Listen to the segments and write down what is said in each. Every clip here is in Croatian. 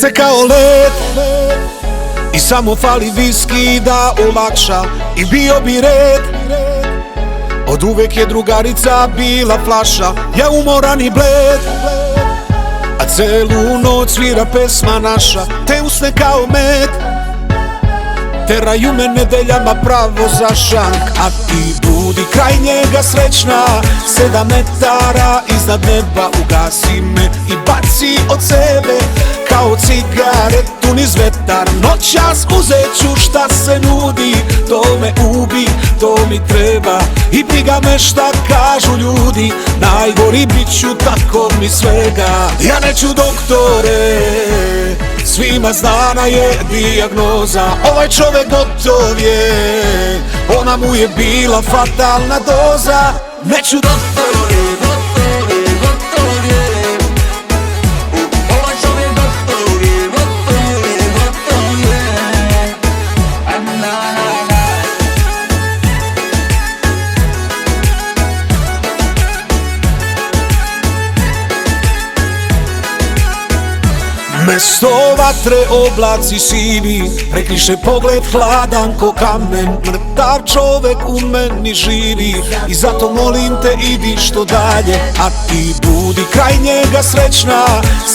Srce kao led i samo fali viski da olakša i bio bi red. Od uvek je drugarica bila flaša, ja umoran i bled, a celu noć svira pesma naša. Te usne kao med teraju me nedeljama pravo za šank, a ti budi kraj njega srećna. 7 metara iznad neba ugasi me i baci od sebe kao cigaretu niz vetar. Noćas uzet ću šta se nudi, to me ubi, to mi treba i briga me šta kažu ljudi. Najgori bit ću, tako mi svega. Ja neću doktore, svima znana je dijagnoza. Ovaj čovek gotov je, ona mu je bila fatalna doza. Neću doktore, gotov je. Ovaj čovek gotov je, gotov je. Mesto vatre oblaci sivi, prekriše pogled hladan ko kamen. Mrtav čovek u meni živi i zato molim te idi što dalje, a ti budi kraj njega srećna.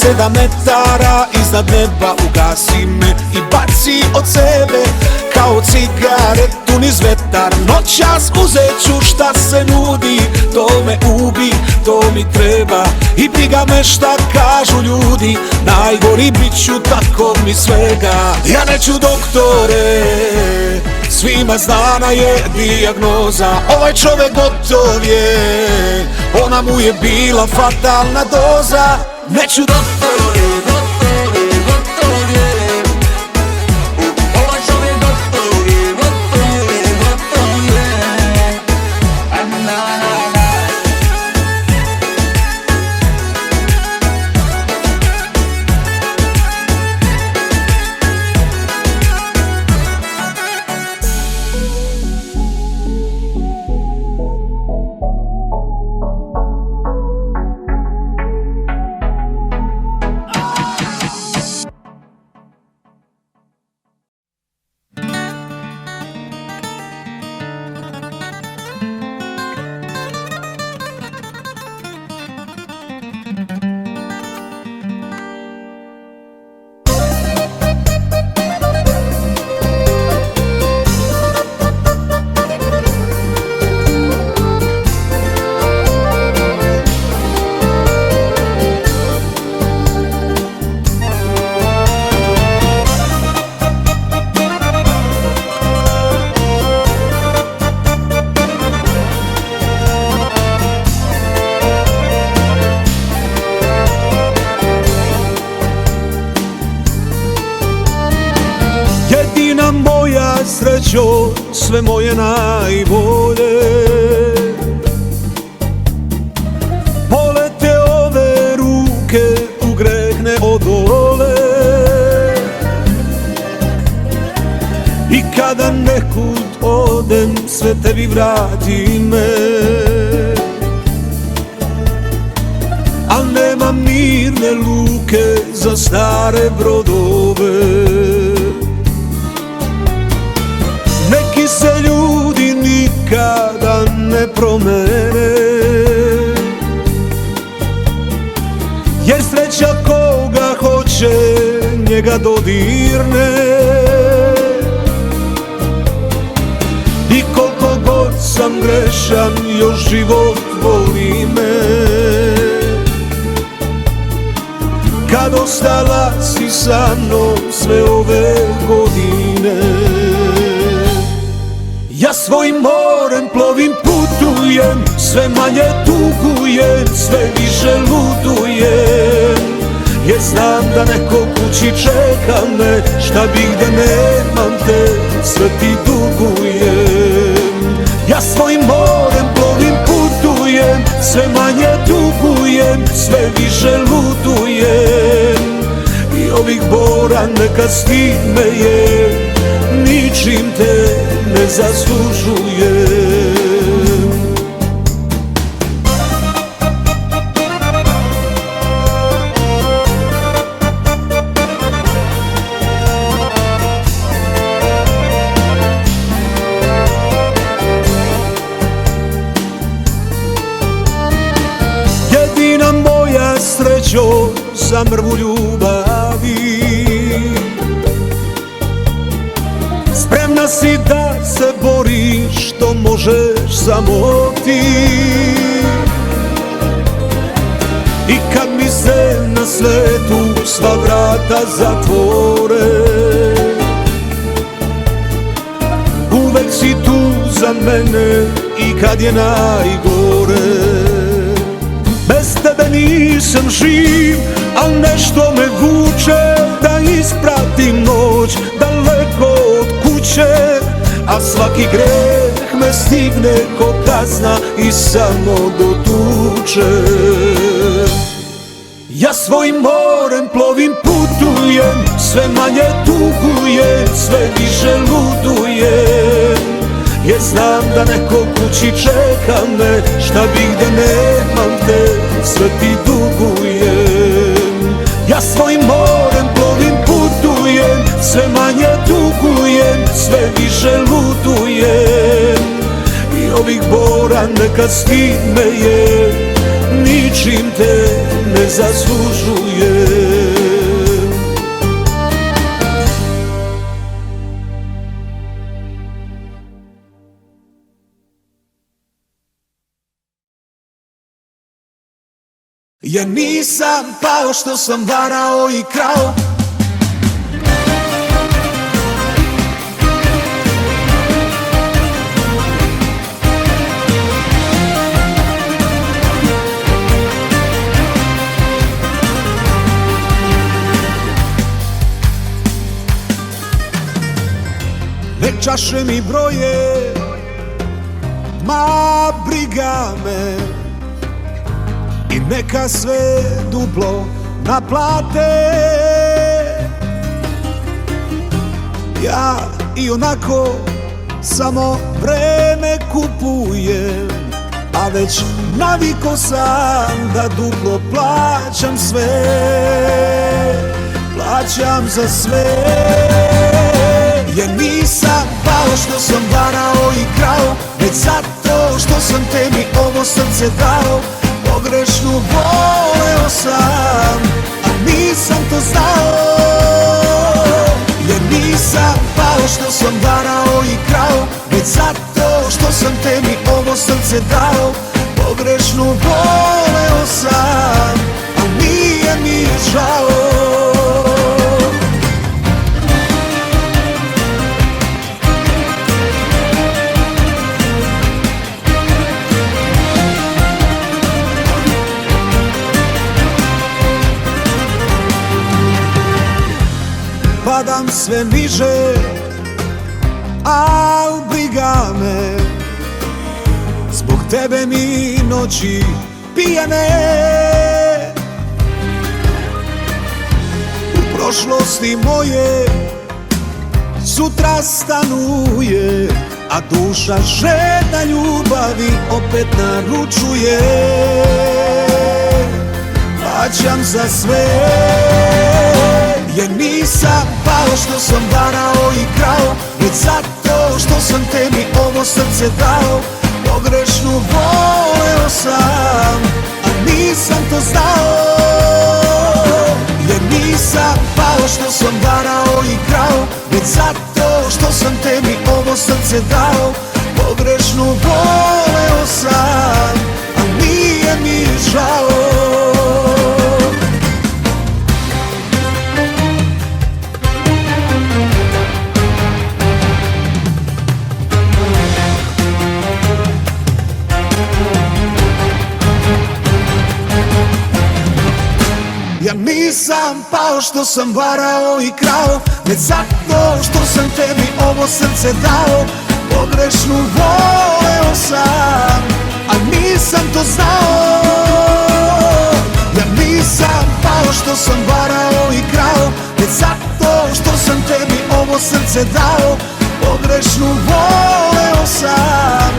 7 metara iznad neba ugasi me i baci od sebe kao cigaretu niz vetar. Noćas uzet ću šta se nudi, to me ubi, to mi treba i briga me šta kažu ljudi. Najgori bit ću, tako mi svega. Ja neću doktore, svima znana je dijagnoza. Ovaj čovek gotov je, ona mu je bila fatalna doza. Neću doktore, gotov je. Ovaj čovek gotov je, gotov je. Jedina moja srećo, sve moje najbolje, bole te ove ruke, u greh ne odole. I kada nekud odem, sve tebi vrati me, al nema mirne luke za stare brodove. Neki se ljudi nikada ne promene, jer sreća koga hoće njega dodirne. I koliko god sam grešan, još život voli me. Kad ostala si sa mnom sve ove godine, ja svojim morem plovim, putujem, sve manje tugujem, sve više ludujem. Jer znam da neko kući čeka me, šta bih da nemam te, sve ti dugujem. Ja svojim morem plovim, putujem, sve manje tugujem, sve više ludujem. I ovih bora neka stime je, ničim te ne zaslužujem. za mrvu ljubavi. Spremna si da se boriš, to možeš samo ti. I kad mi se na svetu sva vrata zatvore, uvek si tu za mene i kad je najgore. Bez tebe nisam živ, al nešto me vuče da ispratim noć daleko od kuće. A svaki greh me stigne ko kazna i samo dotuče. Ja svojim morem plovim, putujem, sve manje tugujem, sve više ludujem. Jer znam da neko kući čeka me, šta bih da nemam te, sve ti dugujem. Ja svojim morem plovim, putujem, sve manje tugujem, sve više ludujem. I ovih bora neka stid me je, ničim te ne zaslužujem. Ja nisam pao što sam varao i krao, nek čaše mi broje, ma briga me. I neka sve duplo naplate. Ja i onako samo vreme kupujem, a već naviko sam da duplo plaćam sve. Plaćam za sve. Ja nisam pao što sam varao i krao, već zato što sam tebi ovo srce dao. Pogrešno voleo sam, a nisam to znao. Jer nisam pao što sam varao i krao, već zato što sam tebi ovo srce dao. Pogrešno voleo sam, a nije mi žao. Padam sve niže, al briga me. Zbog tebe mi noći pijane. U prošlosti moje sutra stanuje, a duša žedna ljubavi opet naručuje. Plaćam za sve. Jer nisam pao što sam varao i krao, već zato što sam tebi ovo srce dao. Pogrešno voleo sam, a nisam to znao. Jer nisam pao što sam varao i krao, već zato što sam tebi ovo srce dao. Pogrešno voleo sam, a nije mi žao. Ja nisam pao što sam varao i krao, već zato što sam tebi ovo srce dao. Pogrešno voleo sam, a nisam to znao. Ja nisam pao što sam varao i krao, već zato što sam tebi ovo srce dao. Pogrešno voleo sam,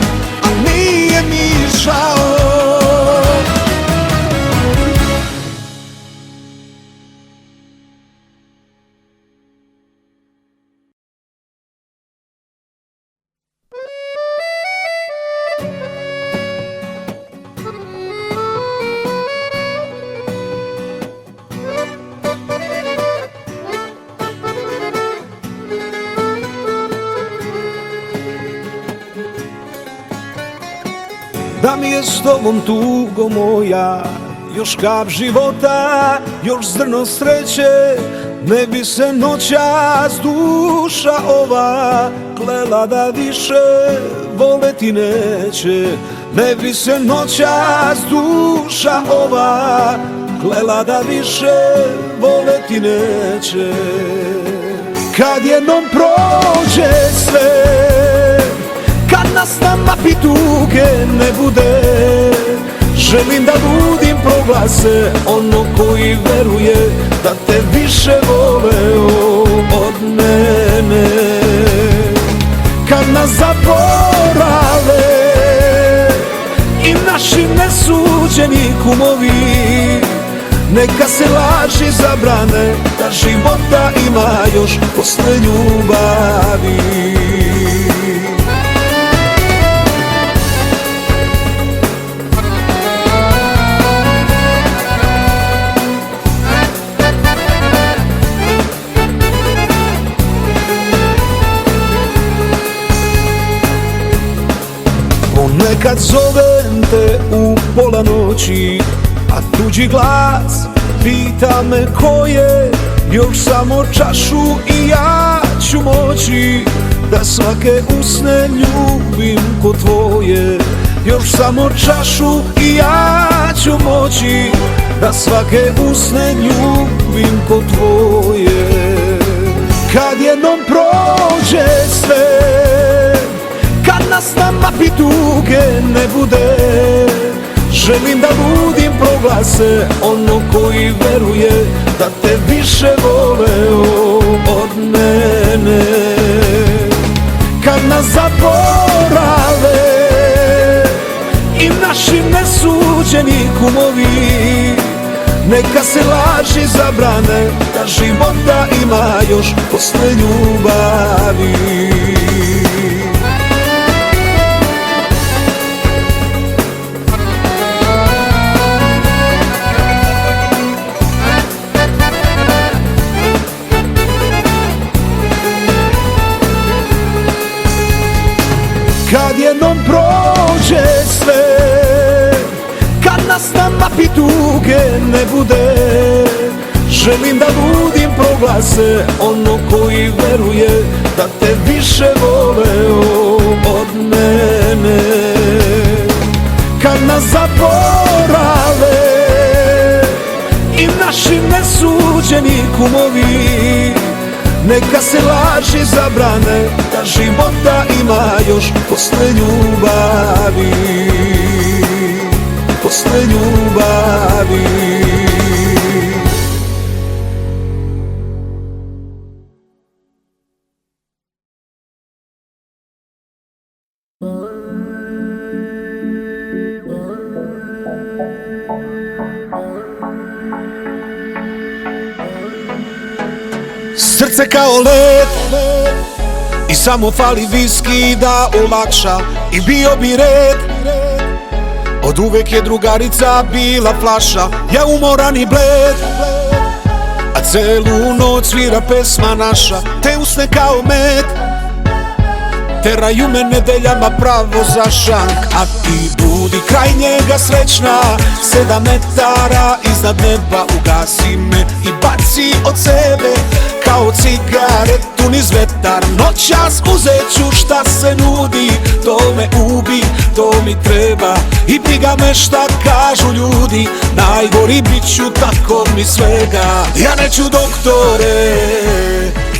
a nije mi žao. Da mi je s tobom tugo moja, još kap života, još zrno sreće. Ne bi se noćas duša ova klela da više voleti neće. Ne bi se noćas duša ova klela da više voleti neće. Kad jednom prođe sve, kad nas na mapi tuge ne bude, želim da budim proglase ono koji veruje da te više voleo od mene. Kad nas zaborave i naši nesuđeni kumovi, neka se laži zabrane, da života ima još posle ljubavi. Ponekad zovem te u pola noći, a tuđi glas pita me ko je. Još samo čašu i ja ću moći da svake usne ljubim ko tvoje. Još samo čašu i ja ću moći da svake usne ljubim ko tvoje. Kad jednom prođe sve, kad nas na mapi tuge ne bude, želim da budim proglase ono koji veruje da te više voleo od mene. Kad nas zaborave i naši nesuđeni kumovi, neka se laži zabrane, da života ima još posle ljubavi. Kad jednom prođe sve, kad nas na mapi tuge ne bude, želim da budim proglase ono koji veruje da te više voleo od mene. Kad nas zaborave i naši nesuđeni kumovi, neka se laži zabrane, da života ima još posle ljubavi. Posle ljubavi. Srce kao led i samo fali viski da olakša, i bio bi red. Od uvek je drugarica bila flaša, ja umoran i bled, a celu noć svira pesma naša. Te usne kao med teraju me nedeljama pravo za šank, a ti budi kraj njega srećna. 7 metara iznad neba ugasi me i baci od sebe kao cigaretu niz vetar. Noćas uzet ću šta se nudi, to me ubi, to mi treba, i briga me šta kažu ljudi. Najgori bit ću, tako mi svega. Ja neću doktore,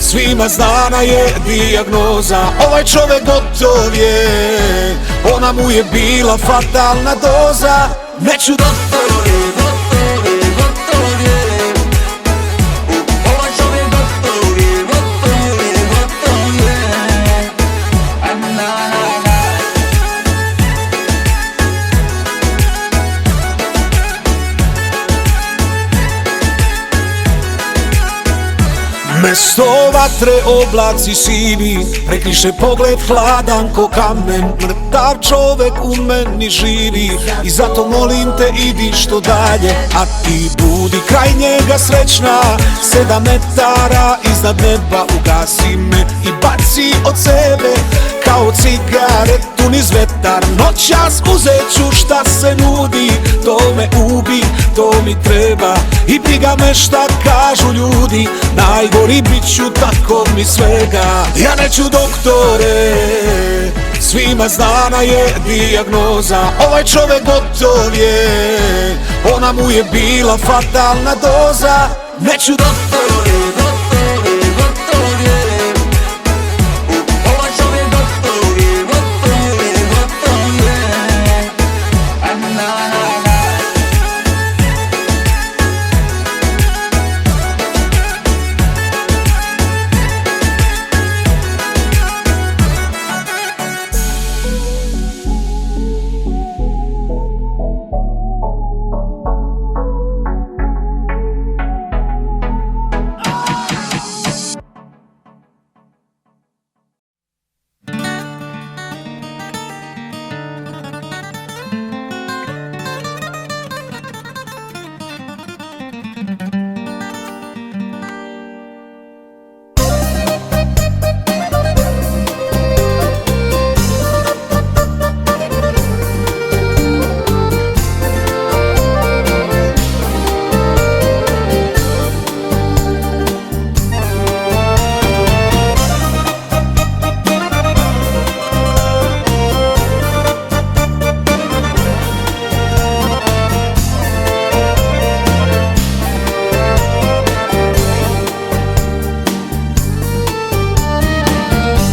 svima znana je dijagnoza, ovaj čovek gotov je, ona mu je bila fatalna doza. Neću doktore, gotov je, ovaj čovek gotov je, gotov je. Mesto vatre oblaci sivi, prekriše pogled hladan ko kamen. Mrtav čovek u meni živi i zato molim te idi što dalje, a ti budi kraj njega srećna. 7 metara iznad neba ugasi me i baci od sebe kao cigaretu niz vetar, noćas uzet ću šta se nudi. To me ubi, to mi treba i briga me šta kažu ljudi. Najgori bit ću, tako mi svega. Ja neću doktore, svima znana je dijagnoza. Ovaj čovjek gotov je, ona mu je bila fatalna doza. Neću doktore, doktore, doktore, ovaj čovjek gotov je, gotov je, gotov je.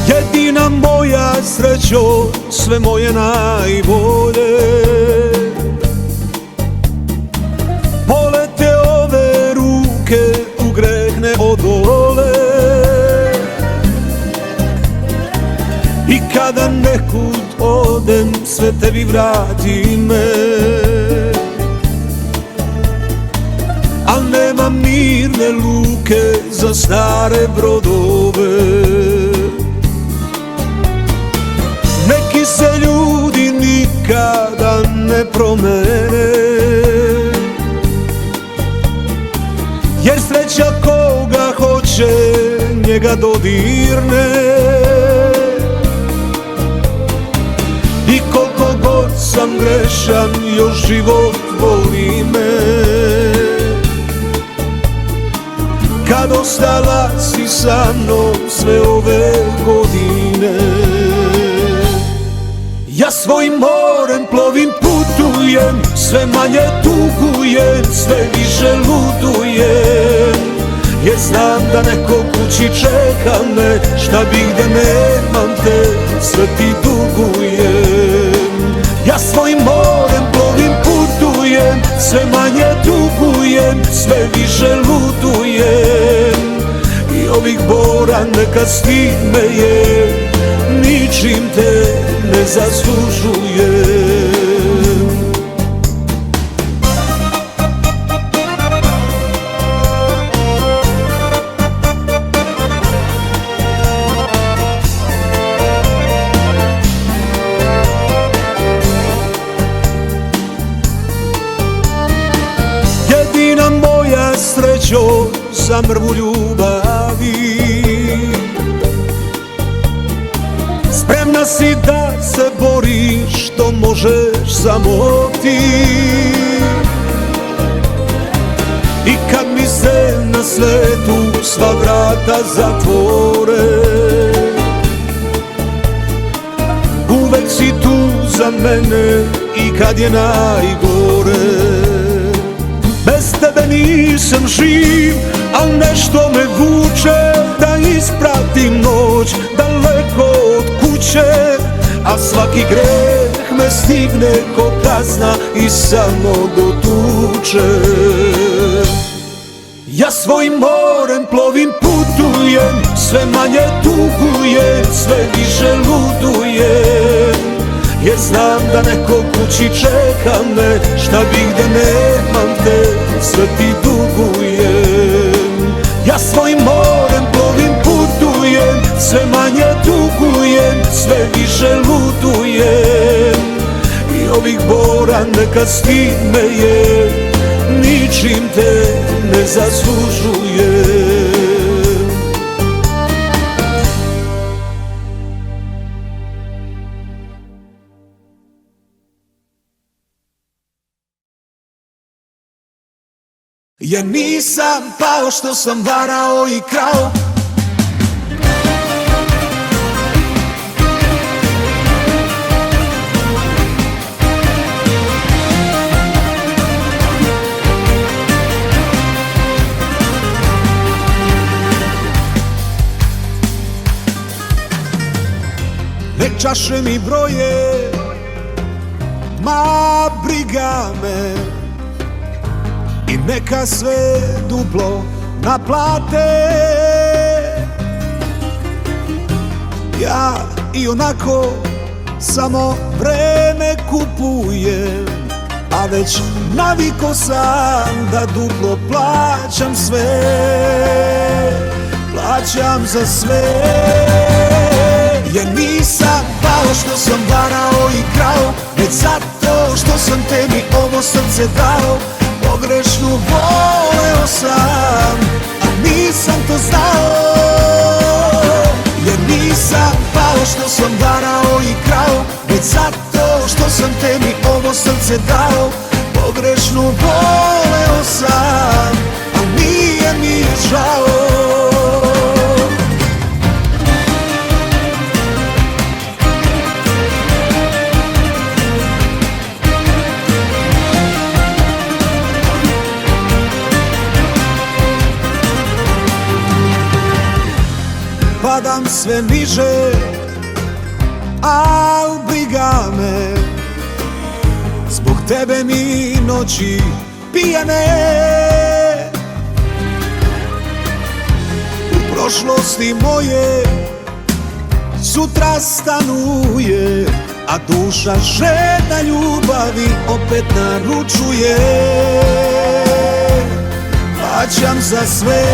Jedina moja srećo, sve moje najbolje, polete ove ruke, u greh ne odole. I kada nekud odem, sve tebi vrati me, al nemam mirne luke za stare brodove. Neki se ljudi nikada ne promene, jer sreća koga hoće njega dodirne. I koliko god sam grešan, još život voli me. Kad ostala si sa mnom sve ove godine, ja svojim morem plovim, putujem, sve manje tugujem, sve više ludujem. Jer znam da neko kući čeka me, šta bih da nemam te, sve ti dugujem. Ja svojim morem plovim, putujem, sve manje tugujem, sve više ludujem. I ovih bora neka stid me je, ničim te ne zaslužujem. Jedina moja srećo, za mrvu ljubavi, spremna si da se boriš, što možeš samo ti. I kad mi se na svetu sva vrata zatvore, uvek si tu za mene i kad je najgore. Bez tebe nisam živ, al nešto me vuče da ispratim noć daleko od kuće. A svaki greh me stigne ko kazna i samo dotuče. Ja svojim morem plovim, putujem, sve manje tugujem, sve više ludujem. Jer znam da neko kući čeka me, šta bih da nemam te, sve ti dugujem. Ja svojim morem plovim, putujem, sve manje tugujem, sve više ludujem. I ovih bora neka stid me je, ničim te ne zaslužujem. Ja nisam pao što sam varao i krao. Nek čaše mi broje, ma briga me, i neka sve duplo naplate. Ja i onako samo vreme kupujem, a već naviko sam da duplo plaćam sve. Plaćam za sve. Ja nisam pao što sam varao i krao, već zato što sam tebi ovo srce dao. Pogrešno voleo sam, a nisam to znao. Jer nisam pao što sam varao i krao, već zato što sam tebi ovo srce dao. Pogrešno voleo sam, a nije mi žao. Padam sve niže, al briga me, zbog tebe mi noći pijane. U prošlosti moje sutra stanuje, a duša žedna ljubavi opet naručuje. Plaćam za sve.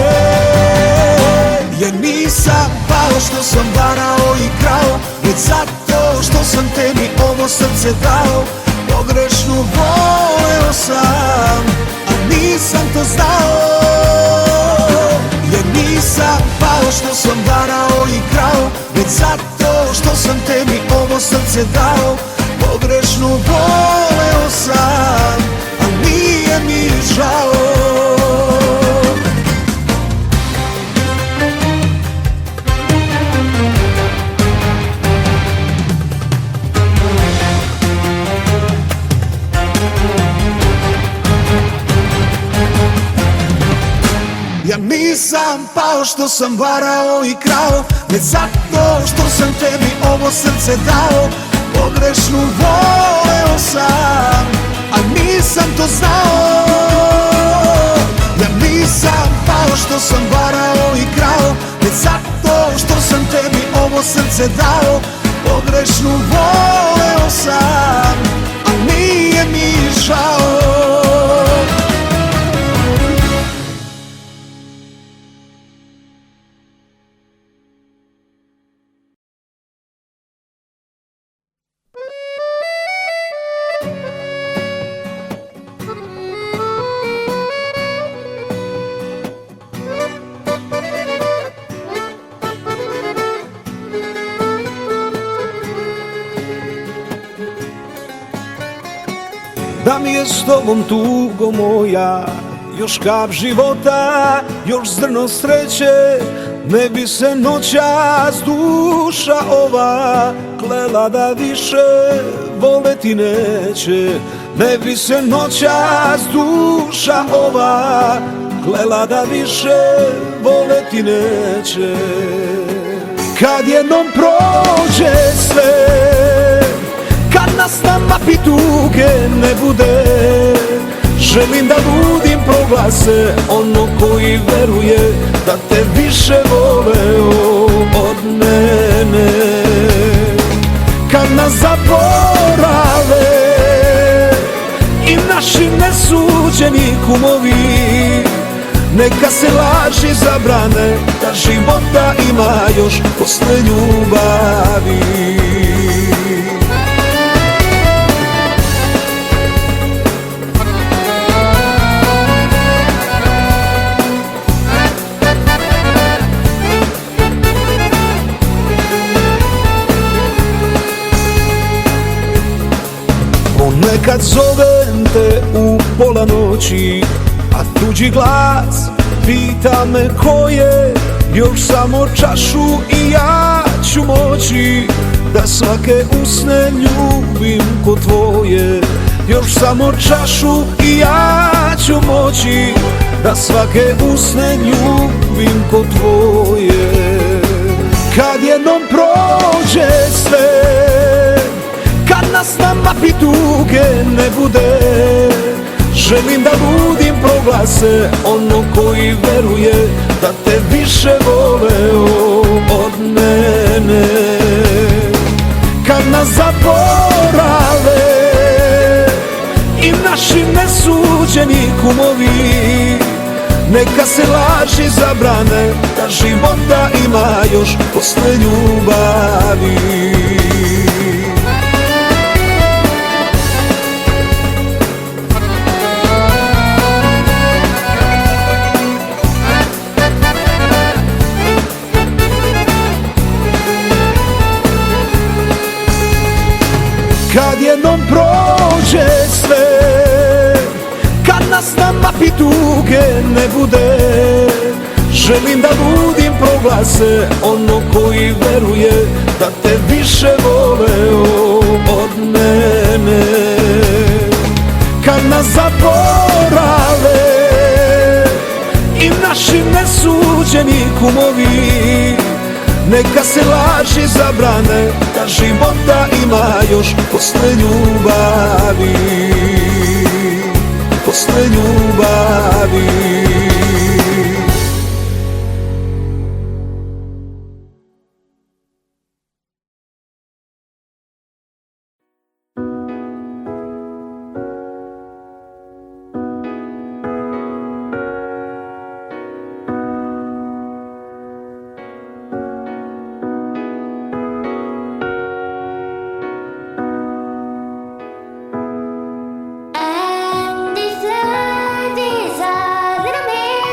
Jer nisam pao što sam varao i krao, već zato što sam tebi ovo srce dao. Pogrešno voleo sam, a nisam to znao. Jer nisam pao što sam varao i krao, već zato što sam tebi ovo srce dao. Pogrešno voleo sam, a nije mi žao. Ja nisam pao što sam varao i krao, već zato što sam tebi ovo srce dao. Pogrešno voleo sam, a nisam to znao. Ja nisam pao što sam varao i krao, već zato što sam tebi ovo srce dao. Pogrešno voleo sam, a nije mi žao. Da mi je s tobom tugo moja, još kap života, još zrno sreće, ne bi se noćas duša ova klela da više voleti neće. Ne bi se noćas duša ova klela da više voleti neće. Kad jednom prođe sve, kad nas na mapi tuge ne bude, želim da budim proglase ono koji veruje da te više voleo od mene. Kad nas zaborave i naši nesuđeni kumovi, neka se laži zabrane, da života ima još posle ljubavi. Ponekad zovem te u pola noći, a tuđi glas pita me ko je. Još samo čašu i ja ću moći da svake usne ljubim ko tvoje. Još samo čašu i ja ću moći da svake usne ljubim ko tvoje. Kad jednom prođe sve, kad nas na mapi tuge ne bude, želim da budim proglase ono koji veruje da te više voleo od mene. Kad nas zaborave i naši nesuđeni kumovi, neka se laži zabrane, da života ima još posle ljubavi. Kad jednom prođe sve, kad nas na mapi tuge ne bude, želim da budim proglase ono koji veruje da te više voleo od mene. Kad nas zaborave i naši nesuđeni kumovi, neka se laži zabrane, da života ima još posle ljubavi, posle ljubavi. And if love is a little man,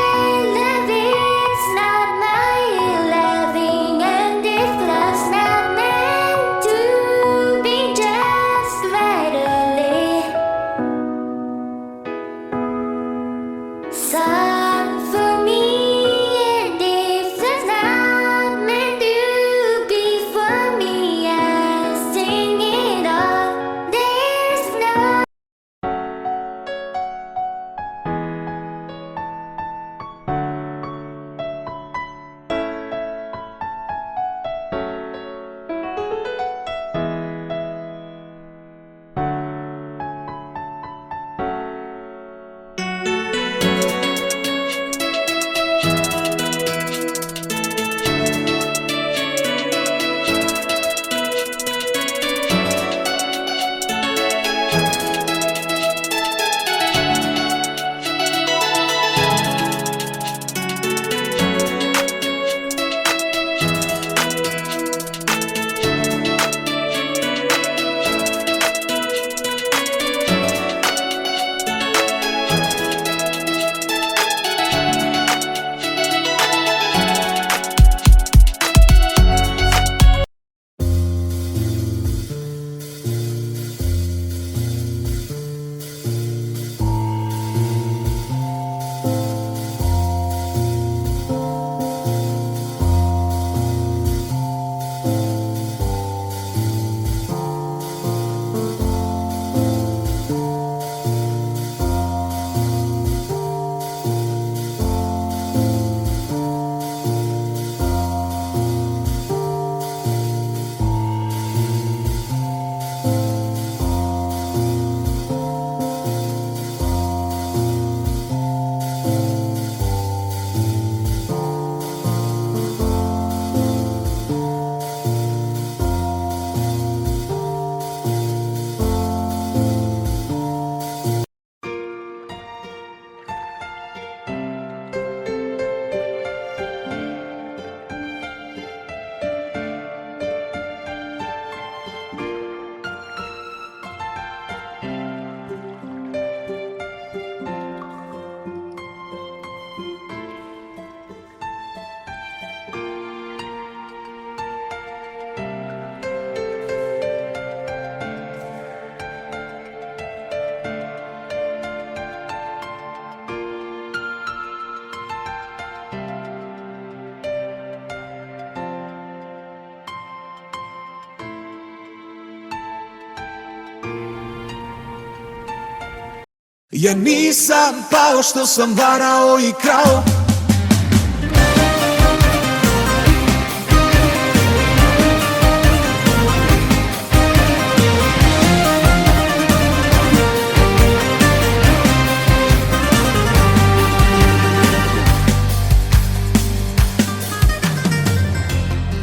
Ja nisam pao što sam varao i krao.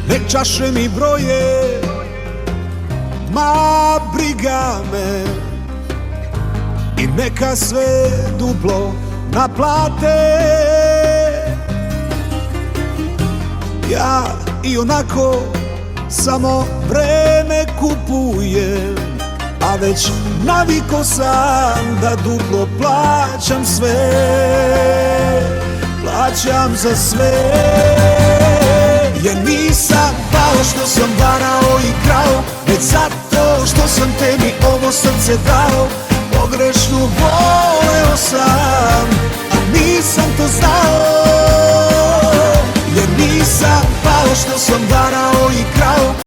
Nek čaše mi broje, ma briga me, i neka sve duplo naplate. Ja i onako samo vreme kupujem, a već naviko sam da duplo plaćam sve. Plaćam za sve. Ja nisam pao što sam varao i krao, već zato što sam tebi ovo srce dao. Pogrešno voleo sam, a nisam to znao. Ja nisam pao što sam varao i krao,